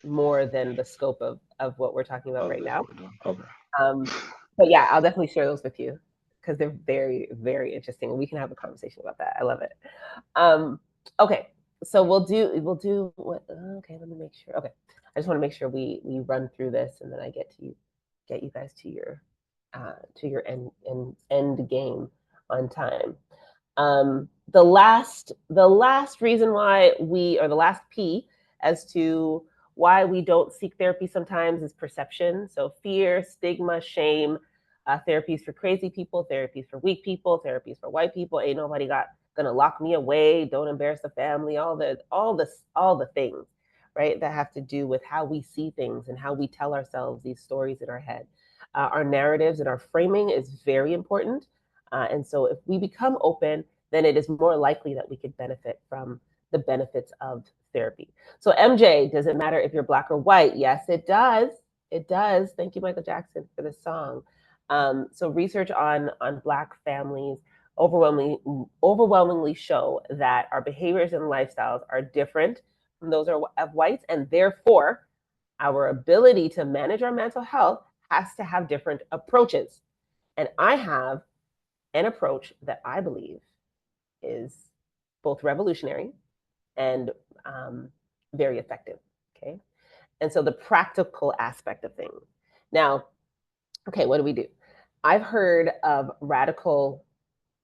more than the scope of what we're talking about right now. But yeah, I'll definitely share those with you, because they're very, very interesting. We can have a conversation about that. I love it. Okay, so we'll do what? Okay, let me make sure. Okay, I just want to make sure we run through this, and then I get you guys to your end game on time. The last reason why or the last P as to why we don't seek therapy sometimes is perception. So fear, stigma, shame. Therapies for crazy people, therapies for weak people, therapies for white people. Ain't nobody gonna lock me away. Don't embarrass the family. All the things, right, that have to do with how we see things and how we tell ourselves these stories in our head. Our narratives and our framing is very important. And so if we become open, then it is more likely that we could benefit from the benefits of therapy. So MJ, does it matter if you're Black or white? Yes, it does. It does. Thank you, Michael Jackson, for the song. So research on Black families overwhelmingly show that our behaviors and lifestyles are different from those of whites, and therefore our ability to manage our mental health has to have different approaches. And I have an approach that I believe is both revolutionary and very effective. Okay. And so the practical aspect of things. Now, okay, what do we do? I've heard of radical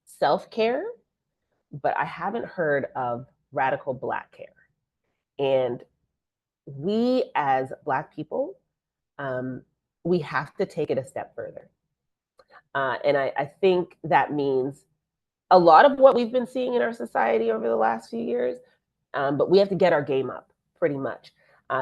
self-care, but I haven't heard of radical Black care. And we as Black people, um, we have to take it a step further. And I think that means a lot of what we've been seeing in our society over the last few years, but we have to get our game up pretty much.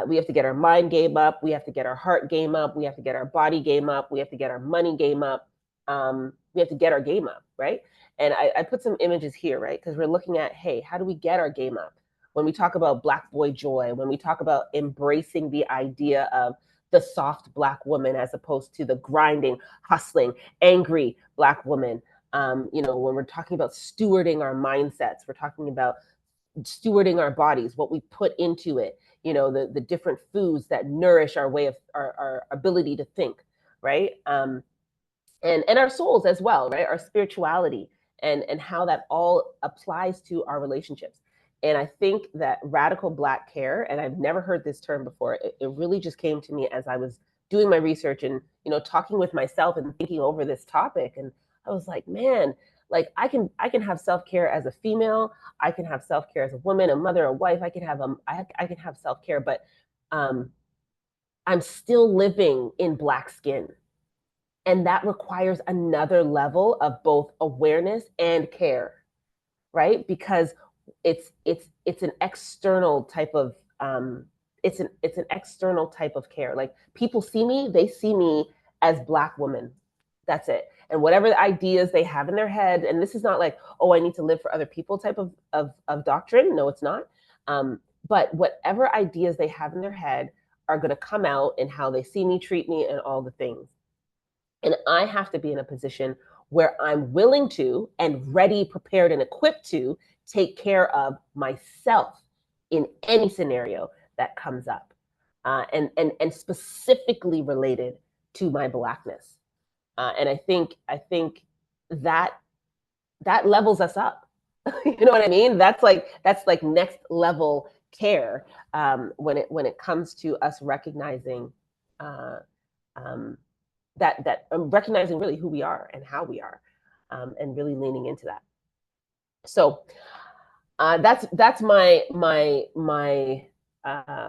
We have to get our mind game up. We have to get our heart game up. We have to get our body game up. We have to get our money game up. We have to get our game up, right? And I put some images here, right? Because we're looking at, hey, how do we get our game up? When we talk about Black boy joy, when we talk about embracing the idea of the soft Black woman as opposed to the grinding, hustling, angry Black woman, when we're talking about stewarding our mindsets, we're talking about stewarding our bodies, what we put into it, the different foods that nourish our way of our ability to think, right? And our souls as well, right? Our spirituality and how that all applies to our relationships. And I think that radical Black care, and I've never heard this term before, it really just came to me as I was doing my research and talking with myself and thinking over this topic. And I was like, man, like I can have self-care as a female, I can have self-care as a woman, a mother, a wife, I can have self-care, but um I'm still living in Black skin, and that requires another level of both awareness and care, right? Because it's an external type of it's an external type of care. Like people see me, they see me as Black woman. That's it. And whatever the ideas they have in their head, and this is not like, oh, I need to live for other people type of doctrine. No, it's not. But whatever ideas they have in their head are going to come out in how they see me, treat me, and all the things. And I have to be in a position where I'm willing to and ready, prepared, and equipped to take care of myself in any scenario that comes up, and specifically related to my Blackness. And I think that that levels us up. You know what I mean? That's like next level care, when it comes to us recognizing. Uh, um, that recognizing really who we are and how we are, and really leaning into that. So that's my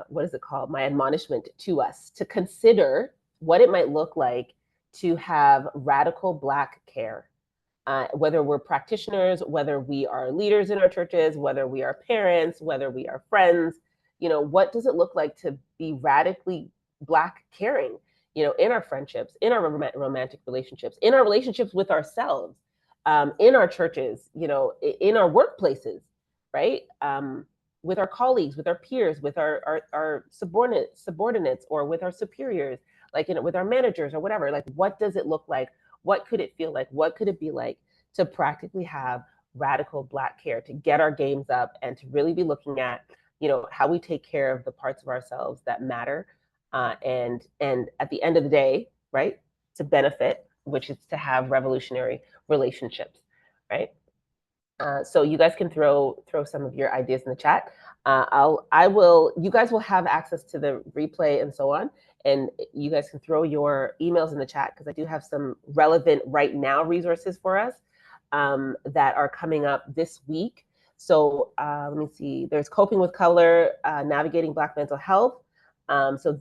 what is it called? My admonishment to us to consider what it might look like to have radical Black care. Whether we're practitioners, whether we are leaders in our churches, whether we are parents, whether we are friends, what does it look like to be radically Black caring, in our friendships, in our romantic relationships, in our relationships with ourselves, in our churches, in our workplaces, right? With our colleagues, with our peers, with our subordinates, or with our superiors, like, with our managers or whatever. Like, what does it look like? What could it feel like? What could it be like to practically have radical Black care, to get our games up and to really be looking at, how we take care of the parts of ourselves that matter, and at the end of the day, right, to benefit, which is to have revolutionary relationships, right? So you guys can throw some of your ideas in the chat. I will. You guys will have access to the replay and so on, and you guys can throw your emails in the chat, because I do have some relevant right now resources for us, that are coming up this week. So let me see. There's Coping with Color, Navigating Black Mental Health. So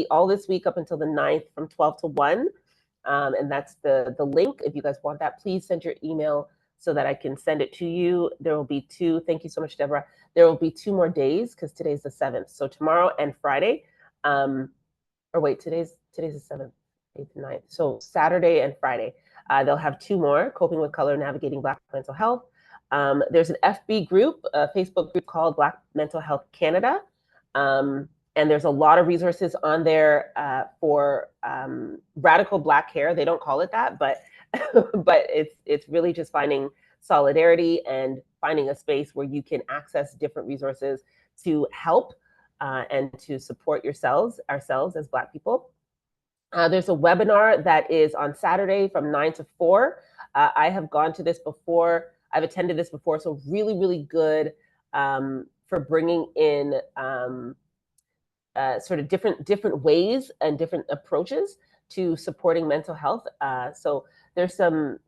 all this week up until the 9th from 12 to 1. And that's the link. If you guys want that, please send your email so that I can send it to you. There will be two. Thank you so much, Deborah. There will be 2 more days, because today's the 7th. So tomorrow and Friday, or wait, today's the 7th, 8th, 9th. So Saturday and Friday, they'll have 2 more, Coping with Color, Navigating Black Mental Health. There's an FB group, a Facebook group called Black Mental Health Canada. And there's a lot of resources on there, for radical Black care. They don't call it that, but but it's really just finding solidarity and finding a space where you can access different resources to help, and to support ourselves as Black people. There's a webinar that is on Saturday from 9 to 4. I have gone to this before. I've attended this before, so really, really good, for bringing in sort of different ways and different approaches to supporting mental health. So there's some,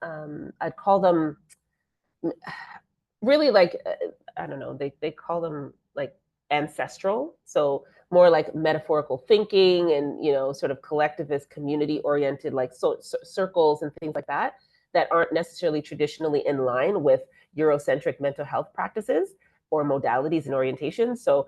I'd call them really like, I don't know, they call them like ancestral. So more like metaphorical thinking and, sort of collectivist, community oriented, like circles and things like that, that aren't necessarily traditionally in line with Eurocentric mental health practices or modalities and orientations. So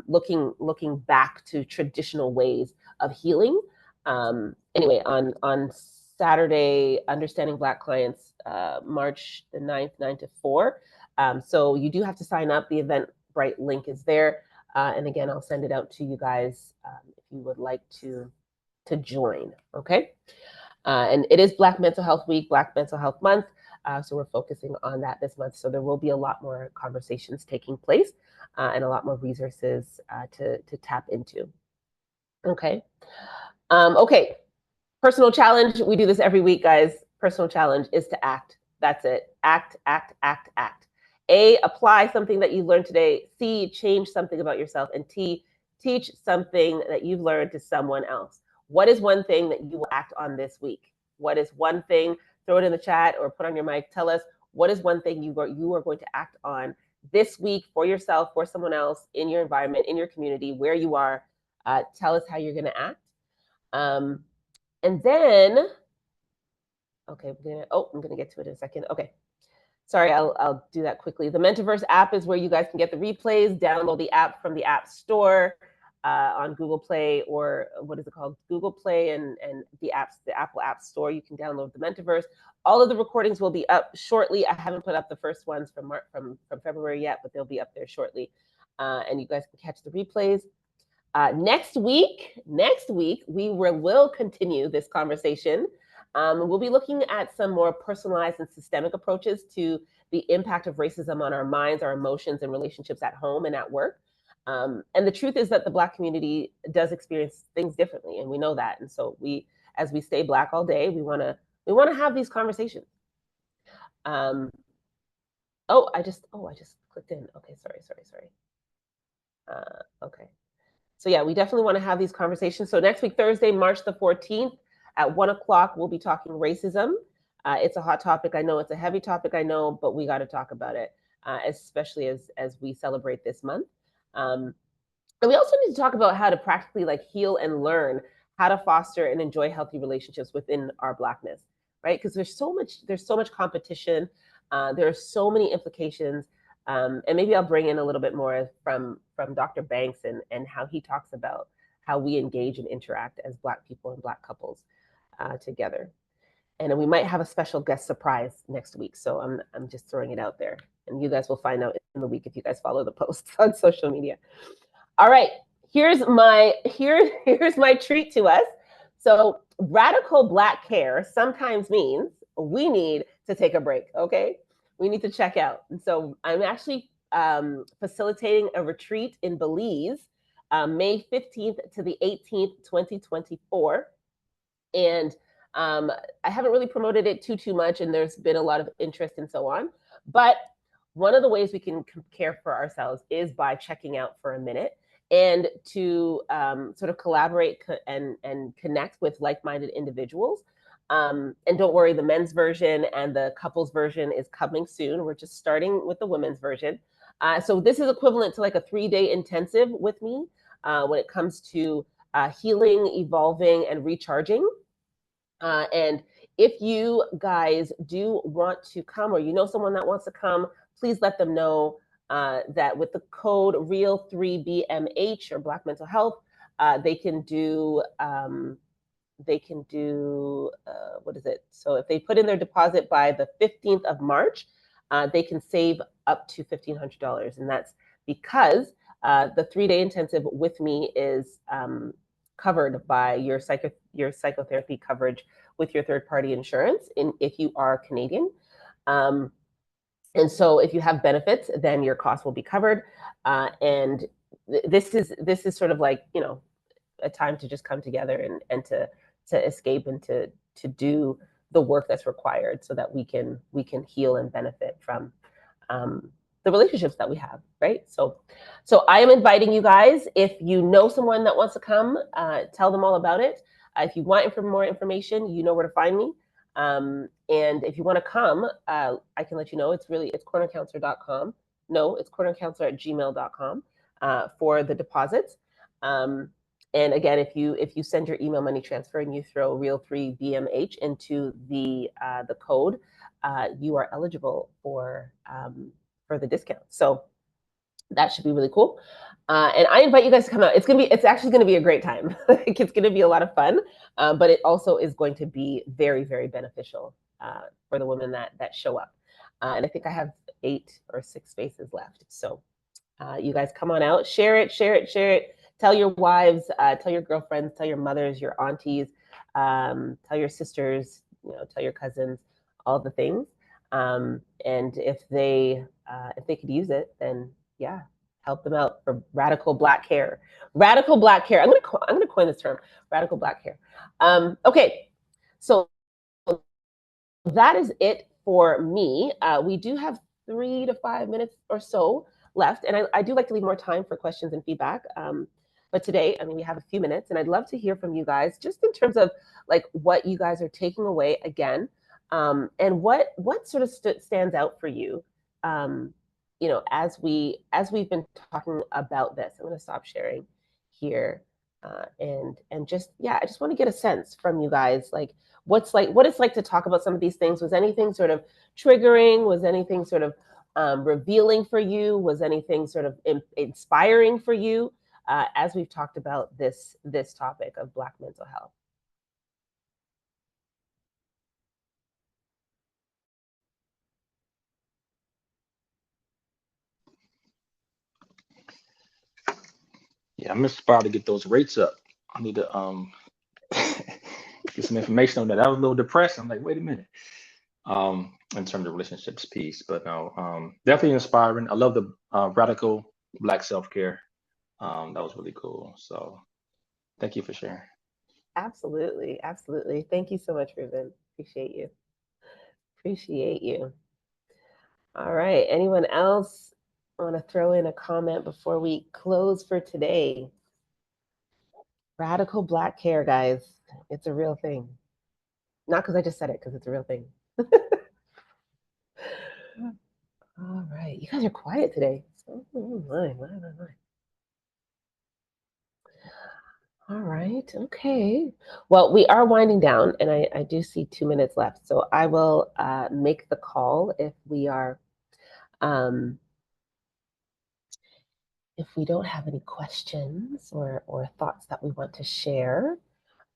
looking back to traditional ways of healing. Anyway, on Saturday, Understanding Black Clients, March the 9th, 9 to 4. So you do have to sign up. The Eventbrite link is there. And again, I'll send it out to you guys if you would like to join, okay? And it is Black Mental Health Week, Black Mental Health Month. So we're focusing on that this month. So there will be a lot more conversations taking place and a lot more resources to tap into, okay? Okay, personal challenge. We do this every week, guys. Personal challenge is to act. That's it. Act, act, act, act. A, apply something that you learned today. C, change something about yourself. And T, teach something that you've learned to someone else. What is one thing that you will act on this week? What is one thing? Throw it in the chat or put on your mic. Tell us what is one thing you are going to act on this week for yourself, for someone else, in your environment, in your community, where you are. Tell us how you're going to act. And then, okay, I'm gonna get to it in a second. Okay, sorry, I'll do that quickly. The Mentiverse app is where you guys can get the replays. Download the app from the App Store on Google Play, or what is it called? Google Play and the Apple App Store. You can download the Mentiverse. All of the recordings will be up shortly. I haven't put up the first ones from February yet, but they'll be up there shortly, and you guys can catch the replays. Next week, we will continue this conversation. We'll be looking at some more personalized and systemic approaches to the impact of racism on our minds, our emotions, and relationships at home and at work. And the truth is that the Black community does experience things differently, and we know that. And so as we stay Black all day, we want to have these conversations. I just clicked in. Okay, sorry. Okay. So yeah, we definitely want to have these conversations. So next week, Thursday, March the 14th at 1 o'clock, we'll be talking racism. It's a hot topic. I know it's a heavy topic. I know, but we got to talk about it, especially as we celebrate this month. And we also need to talk about how to practically heal and learn how to foster and enjoy healthy relationships within our Blackness, right? Because there's so much competition. There are so many implications. And maybe I'll bring in a little bit more from Dr. Banks and how he talks about how we engage and interact as Black people and Black couples together. And we might have a special guest surprise next week. So I'm just throwing it out there. And you guys will find out in the week if you guys follow the posts on social media. All right, here's my treat to us. So radical Black care sometimes means we need to take a break, okay? We need to check out. And so I'm actually facilitating a retreat in Belize, May 15th to the 18th, 2024. And I haven't really promoted it too much, and there's been a lot of interest and so on. But one of the ways we can care for ourselves is by checking out for a minute and to sort of collaborate and connect with like-minded individuals. And don't worry, the men's version and the couples version is coming soon. We're just starting with the women's version. So this is equivalent to a 3-day intensive with me when it comes to healing, evolving, and recharging. And if you guys do want to come, or you know someone that wants to come, please let them know that with the code REAL3BMH or Black Mental Health, they can do what is it? So if they put in their deposit by the 15th of March, they can save up to $1,500. And that's because the 3-day intensive with me is covered by your psychotherapy coverage with your third-party insurance if you are Canadian. And so if you have benefits, then your costs will be covered. And this is sort of a time to just come together and to escape and to do the work that's required so that we can heal and benefit from the relationships that we have, right? So I am inviting you guys. If you know someone that wants to come, tell them all about it. If you want more information, you know where to find me. And if you want to come, I can let you know. It's cornercounselor.com. No, it's cornercounselor@gmail.com for the deposits. And again, if you send your email money transfer and you throw Real3BMH into the code, you are eligible for the discount. So that should be really cool. And I invite you guys to come out. It's actually gonna be a great time. It's gonna be a lot of fun, but it also is going to be very, very beneficial for the women that show up. And I think I have 8 or 6 spaces left. So you guys come on out, share it, share it, share it. Tell your wives, tell your girlfriends, tell your mothers, your aunties, tell your sisters, tell your cousins, all the things. And if they could use it, then yeah, help them out for radical black hair. Radical black hair. I'm gonna coin this term, radical black hair. Okay, so that is it for me. We do have 3 to 5 minutes or so left, and I do like to leave more time for questions and feedback. But today, I mean, we have a few minutes, and I'd love to hear from you guys, just in terms of like what you guys are taking away again, and what sort of stands out for you. As we've been talking about this. I'm going to stop sharing here, and just I just want to get a sense from you guys, like what it's like to talk about some of these things. Was anything sort of triggering? Was anything sort of revealing for you? Was anything sort of inspiring for you as we've talked about this topic of Black mental health? Yeah, I'm inspired to get those rates up. I need to get some information on that. I was a little depressed. I'm like, wait a minute. In terms of relationships piece, but no, definitely inspiring. I love the radical Black self-care. That was really cool. So thank you for sharing. Absolutely, absolutely. Thank you so much, Ruben. Appreciate you. Appreciate you. All right. Anyone else want to throw in a comment before we close for today? Radical black hair, guys. It's a real thing. Not because I just said it, because it's a real thing. All right. You guys are quiet today. Oh, my. All right. Okay. Well, we are winding down, and I do see 2 minutes left. So I will make the call um, if we don't have any questions or thoughts that we want to share.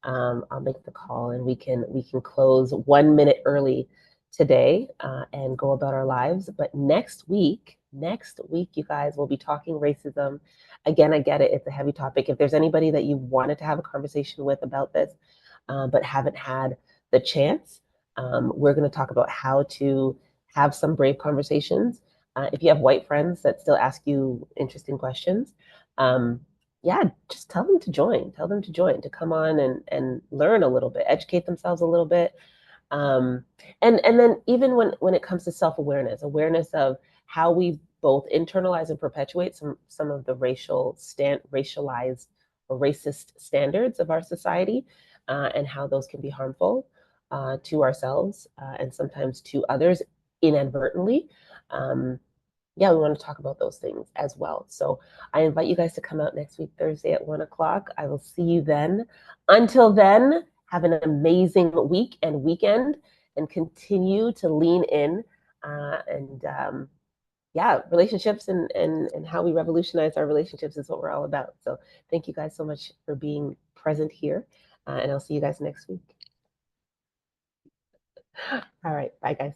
I'll make the call, and we can close 1 minute early today and go about our lives. But next week, you guys will be talking racism. Again, I get it; it's a heavy topic. If there's anybody that you wanted to have a conversation with about this, but haven't had the chance, we're going to talk about how to have some brave conversations. If you have white friends that still ask you interesting questions, yeah, just tell them to join. Tell them to join, to come on and learn a little bit, educate themselves a little bit. Um, and then even when it comes to self-awareness, awareness of how we both internalize and perpetuate some of the racialized or racist standards of our society, and how those can be harmful to ourselves and sometimes to others inadvertently. Um, yeah, we want to talk about those things as well. So I invite you guys to come out next week, Thursday at 1 o'clock. I will see you then. Until then, have an amazing week and weekend, and continue to lean in and relationships and how we revolutionize our relationships is what we're all about. So thank you guys so much for being present here, and I'll see you guys next week. All right, bye guys.